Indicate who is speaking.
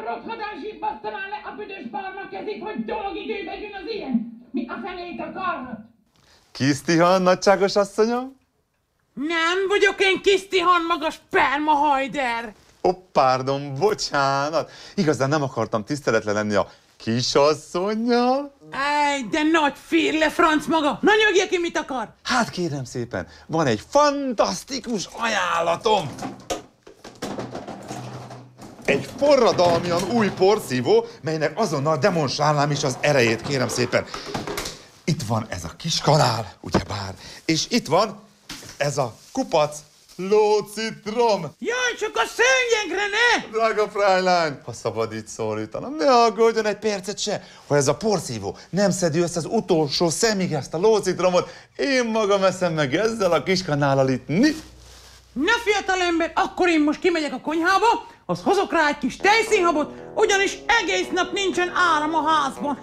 Speaker 1: Rothadán zsibbasztanál le a büdös barna kezét, hogy dologidőbe jön az ilyen? Mi a fenét akarhat?
Speaker 2: Kisztihan, nagyságos asszonyom?
Speaker 1: Nem vagyok én Kisztihan maga spermahajder!
Speaker 2: Pardon, bocsánat. Igazán nem akartam tiszteletlen lenni a kisasszonnyal.
Speaker 1: Ej, de nagy fírle franc maga! Na nyögje ki, mit akar!
Speaker 2: Hát kérem szépen, van egy fantasztikus ajánlatom. Egy forradalmian új porszívó, melynek azonnal demonstrálnám is az erejét, kérem szépen. Itt van ez a kis kanál, ugyebár, és itt van ez a kupac lócitrom.
Speaker 1: Jaj, csak a szőnyegre ne!
Speaker 2: Drága Fräulein, ha szabad így szólítanom, ne aggódjon egy percet se. Ha ez a porszívó nem szedi össze az utolsó szemig ezt a lócitromot, én magam eszem meg ezzel a kis kanállal itt.
Speaker 1: Na fiatalember, akkor én most kimegyek a konyhába, az hozok rá egy kis tejszínhabot, ugyanis egész nap nincsen áram a házban.